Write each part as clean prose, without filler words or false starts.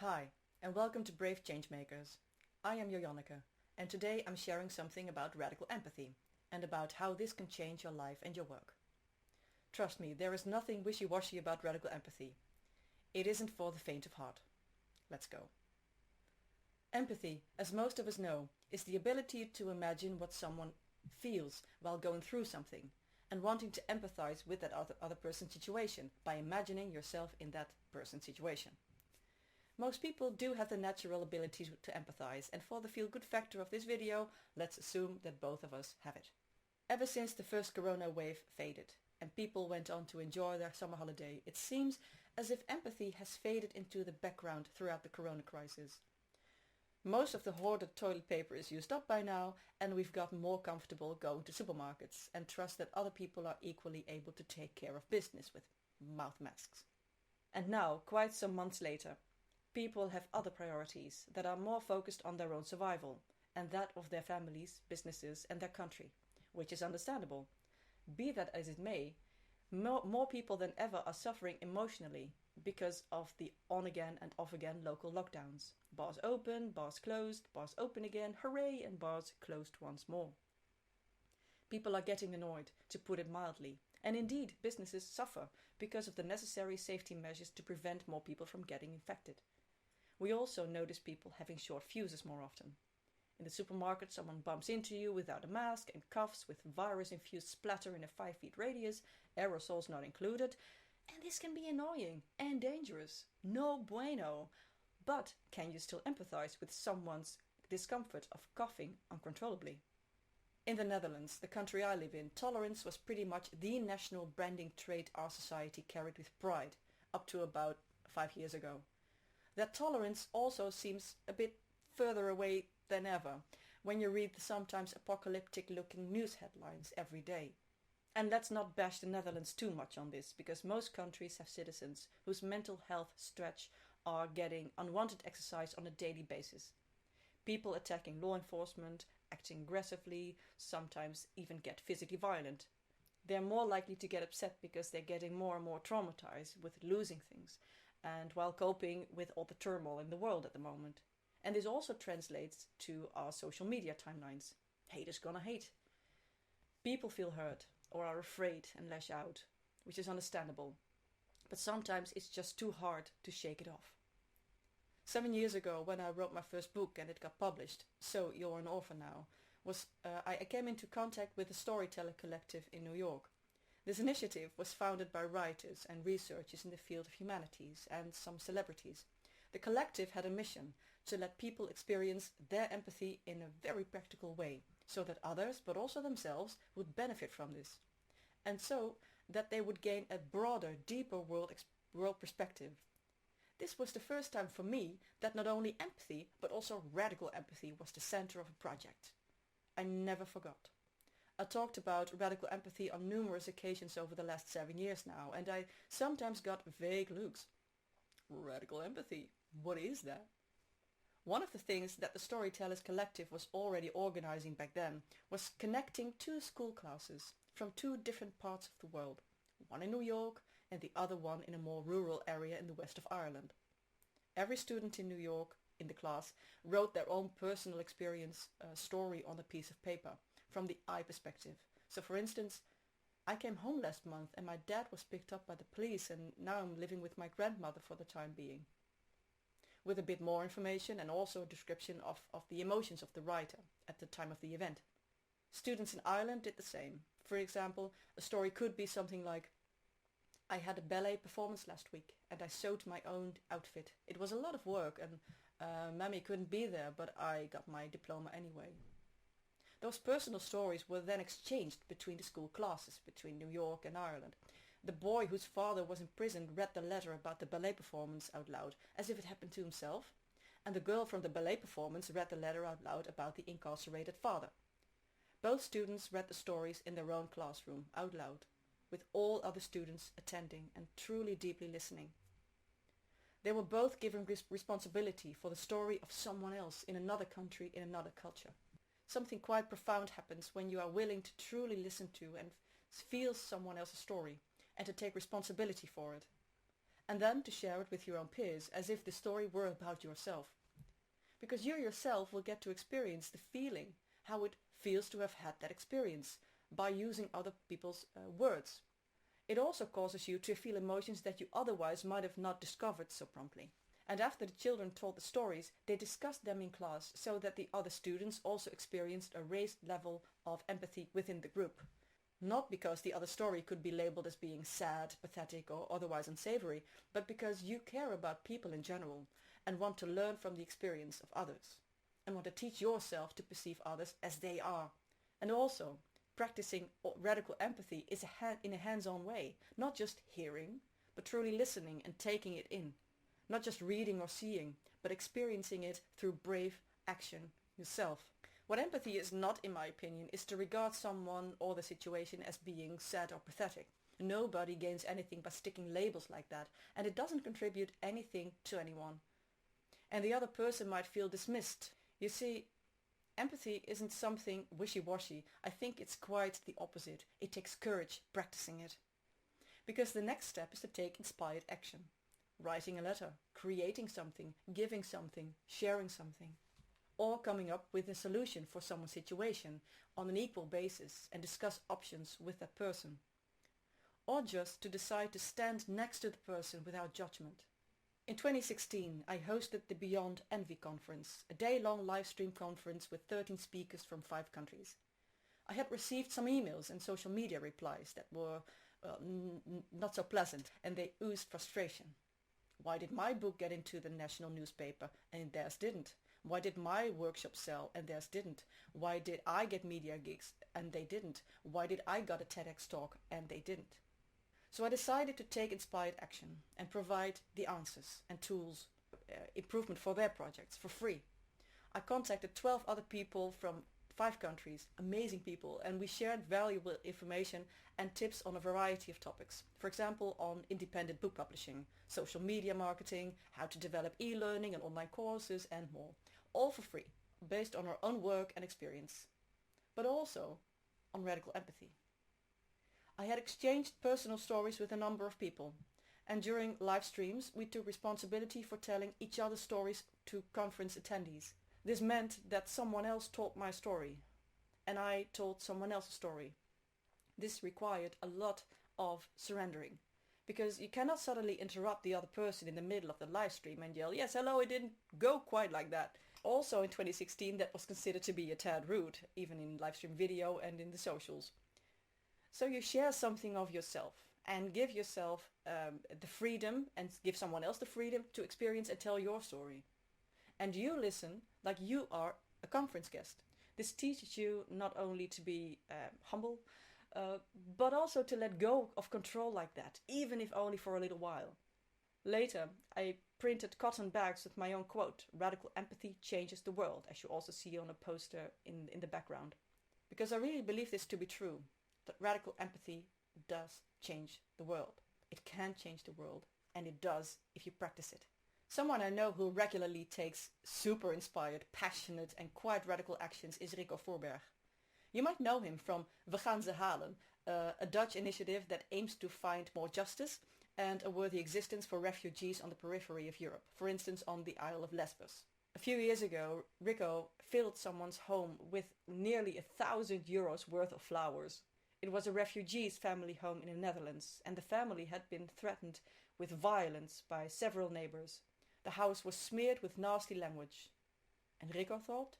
Hi, and welcome to Brave Changemakers. I am JOJANNEKE, and today I'm sharing something about radical empathy, and about how this can change your life and your work. Trust me, there is nothing wishy-washy about radical empathy. It isn't for the faint of heart. Let's go. Empathy, as most of us know, is the ability to imagine what someone feels while going through something, and wanting to empathize with that other person's situation by imagining yourself in that person's situation. Most people do have the natural ability to empathize, and for the feel-good factor of this video, let's assume that both of us have it. Ever since the first corona wave faded, and people went on to enjoy their summer holiday, it seems as if empathy has faded into the background throughout the corona crisis. Most of the hoarded toilet paper is used up by now, and we've gotten more comfortable going to supermarkets and trust that other people are equally able to take care of business with mouth masks. And now, quite some months later, people have other priorities that are more focused on their own survival and that of their families, businesses and their country, which is understandable. Be that as it may, more people than ever are suffering emotionally because of the on-again and off-again local lockdowns. Bars open, bars closed, bars open again, hooray, and bars closed once more. People are getting annoyed, to put it mildly, and indeed businesses suffer because of the necessary safety measures to prevent more people from getting infected. We also notice people having short fuses more often. In the supermarket, someone bumps into you without a mask and coughs with virus-infused splatter in a 5 feet radius, aerosols not included, and this can be annoying and dangerous. No bueno. But can you still empathize with someone's discomfort of coughing uncontrollably? In the Netherlands, the country I live in, tolerance was pretty much the national branding trait our society carried with pride, up to about 5 years ago. That tolerance also seems a bit further away than ever when you read the sometimes apocalyptic looking news headlines every day. And let's not bash the Netherlands too much on this, because most countries have citizens whose mental health stretch are getting unwanted exercise on a daily basis. People attacking law enforcement, acting aggressively, sometimes even get physically violent. They're more likely to get upset because they're getting more and more traumatized with losing things, and while coping with all the turmoil in the world at the moment. And this also translates to our social media timelines. Haters gonna hate. People feel hurt or are afraid and lash out, which is understandable. But sometimes it's just too hard to shake it off. 7 years ago, when I wrote my first book and it got published, So You're an Orphan Now, I came into contact with the Storyteller Collective in New York. This initiative was founded by writers and researchers in the field of humanities and some celebrities. The collective had a mission to let people experience their empathy in a very practical way, so that others, but also themselves, would benefit from this. And so that they would gain a broader, deeper world perspective. This was the first time for me that not only empathy, but also radical empathy was the center of a project. I never forgot. I talked about radical empathy on numerous occasions over the last 7 years now, and I sometimes got vague looks. Radical empathy, what is that? One of the things that the Storytellers Collective was already organizing back then was connecting 2 school classes from 2 different parts of the world, one in New York and the other one in a more rural area in the west of Ireland. Every student in New York in the class wrote their own personal experience story on a piece of paper, from the I perspective. So for instance, I came home last month and my dad was picked up by the police, and now I'm living with my grandmother for the time being. With a bit more information and also a description of the emotions of the writer at the time of the event. Students in Ireland did the same. For example, a story could be something like, I had a ballet performance last week and I sewed my own outfit. It was a lot of work and Mammy couldn't be there, but I got my diploma anyway. Those personal stories were then exchanged between the school classes, between New York and Ireland. The boy whose father was in prison read the letter about the ballet performance out loud, as if it happened to himself, and the girl from the ballet performance read the letter out loud about the incarcerated father. Both students read the stories in their own classroom, out loud, with all other students attending and truly deeply listening. They were both given responsibility for the story of someone else in another country, in another culture. Something quite profound happens when you are willing to truly listen to and feel someone else's story, and to take responsibility for it. and then to share it with your own peers as if the story were about yourself. Because you yourself will get to experience the feeling, how it feels to have had that experience, by using other people's words. It also causes you to feel emotions that you otherwise might have not discovered so promptly. And after the children told the stories, they discussed them in class so that the other students also experienced a raised level of empathy within the group. Not because the other story could be labeled as being sad, pathetic or otherwise unsavory, but because you care about people in general and want to learn from the experience of others and want to teach yourself to perceive others as they are. And also, practicing radical empathy is in a hands-on way, not just hearing, but truly listening and taking it in. Not just reading or seeing, but experiencing it through brave action yourself. What empathy is not, in my opinion, is to regard someone or the situation as being sad or pathetic. Nobody gains anything by sticking labels like that, and it doesn't contribute anything to anyone. And the other person might feel dismissed. You see, empathy isn't something wishy-washy. I think it's quite the opposite. It takes courage practicing it. Because the next step is to take inspired action. Writing a letter, creating something, giving something, sharing something. Or coming up with a solution for someone's situation on an equal basis and discuss options with that person. Or just to decide to stand next to the person without judgment. In 2016, I hosted the Beyond Envy conference, a day-long live stream conference with 13 speakers from 5 countries. I had received some emails and social media replies that were not so pleasant, and they oozed frustration. Why did my book get into the national newspaper and theirs didn't? Why did my workshop sell and theirs didn't? Why did I get media gigs and they didn't? Why did I get a TEDx talk and they didn't? So I decided to take inspired action and provide the answers and tools, improvement for their projects for free. I contacted 12 other people from 5 countries, amazing people, and we shared valuable information and tips on a variety of topics. For example, on independent book publishing, social media marketing, how to develop e-learning and online courses and more. All for free, based on our own work and experience, but also on radical empathy. I had exchanged personal stories with a number of people, and during live streams we took responsibility for telling each other's stories to conference attendees. This meant that someone else told my story, and I told someone else's story. This required a lot of surrendering, because you cannot suddenly interrupt the other person in the middle of the live stream and yell, "Yes, hello, it didn't go quite like that." Also in 2016 that was considered to be a tad rude, even in live stream video and in the socials. So you share something of yourself and give yourself the freedom and give someone else the freedom to experience and tell your story. And you listen like you are a conference guest. This teaches you not only to be humble, but also to let go of control like that, even if only for a little while. Later, I printed cotton bags with my own quote, "Radical empathy changes the world," as you also see on a poster in the background. Because I really believe this to be true, that radical empathy does change the world. It can change the world, and it does if you practice it. Someone I know who regularly takes super inspired, passionate and quite radical actions is Rico Voorberg. You might know him from We gaan ze halen, a Dutch initiative that aims to find more justice and a worthy existence for refugees on the periphery of Europe, for instance on the Isle of Lesbos. A few years ago, Rico filled someone's home with nearly €1,000 worth of flowers. It was a refugee's family home in the Netherlands, and the family had been threatened with violence by several neighbors. The house was smeared with nasty language. And Rico thought,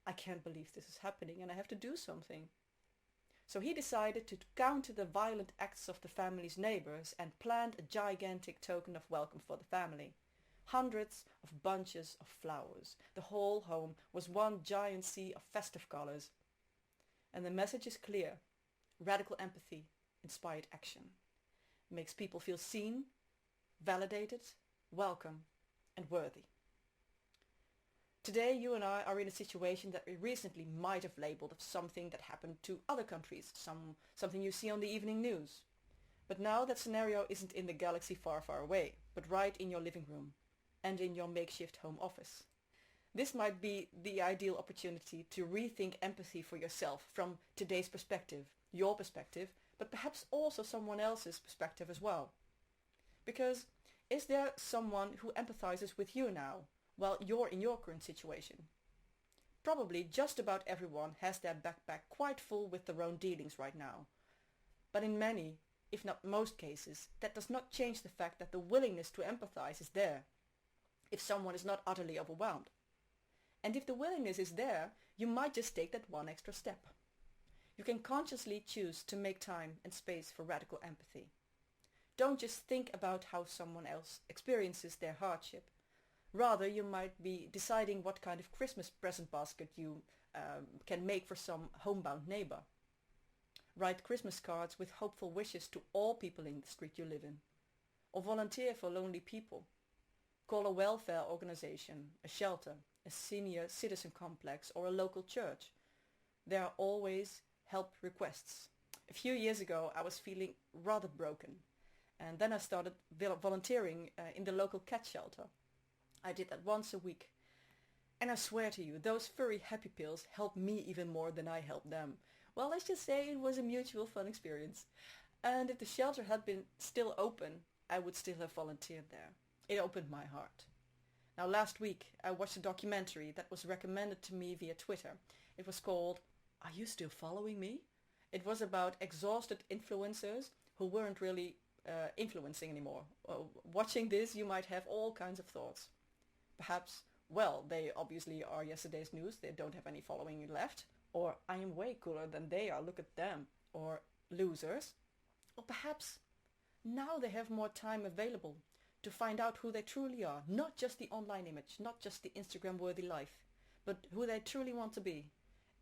"I can't believe this is happening and I have to do something." So he decided to counter the violent acts of the family's neighbors and planned a gigantic token of welcome for the family. Hundreds of bunches of flowers. The whole home was one giant sea of festive colors. And the message is clear. Radical empathy, inspired action. Makes people feel seen, validated, welcome and worthy. Today you and I are in a situation that we recently might have labeled as something that happened to other countries, something you see on the evening news. But now that scenario isn't in the galaxy far, far away, but right in your living room and in your makeshift home office. This might be the ideal opportunity to rethink empathy for yourself from today's perspective, your perspective, but perhaps also someone else's perspective as well. Because Is there someone who empathizes with you now, while you're in your current situation? Probably just about everyone has their backpack quite full with their own dealings right now. But in many, if not most cases, that does not change the fact that the willingness to empathize is there, if someone is not utterly overwhelmed. And if the willingness is there, you might just take that one extra step. You can consciously choose to make time and space for radical empathy. Don't just think about how someone else experiences their hardship. Rather, you might be deciding what kind of Christmas present basket you can make for some homebound neighbor. Write Christmas cards with hopeful wishes to all people in the street you live in. Or volunteer for lonely people. Call a welfare organization, a shelter, a senior citizen complex or a local church. There are always help requests. A few years ago I was feeling rather broken, and then I started volunteering in the local cat shelter. I did that once a week, and I swear to you, those furry happy pills helped me even more than I helped them. Well, let's just say it was a mutual fun experience. And if the shelter had been still open, I would still have volunteered there. It opened my heart. Now, last week I watched a documentary that was recommended to me via Twitter. It was called Are You Still Following Me? It was about exhausted influencers who weren't really influencing anymore. Watching this, you might have all kinds of thoughts. Perhaps, well, they obviously are yesterday's news, they don't have any following left. Or I am way cooler than they are, look at them. Or losers. Or perhaps now they have more time available to find out who they truly are. Not just the online image, not just the Instagram-worthy life, but who they truly want to be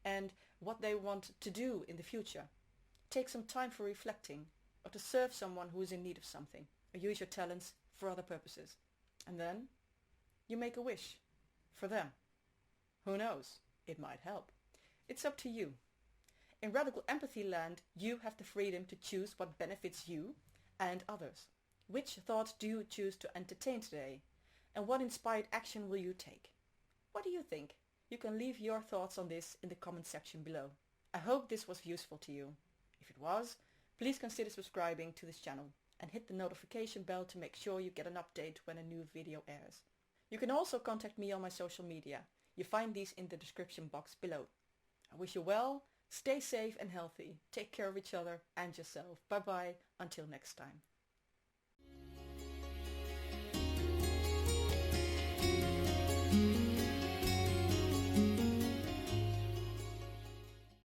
and what they want to do in the future. Take some time for reflecting, or to serve someone who is in need of something, or use your talents for other purposes. And then you make a wish for them. Who knows? It might help. It's up to you. In radical empathy land, you have the freedom to choose what benefits you and others. Which thought do you choose to entertain today? And what inspired action will you take? What do you think? You can leave your thoughts on this in the comment section below. I hope this was useful to you. If it was, please consider subscribing to this channel and hit the notification bell to make sure you get an update when a new video airs. You can also contact me on my social media. You find these in the description box below. I wish you well, stay safe and healthy, take care of each other and yourself. Bye bye, until next time.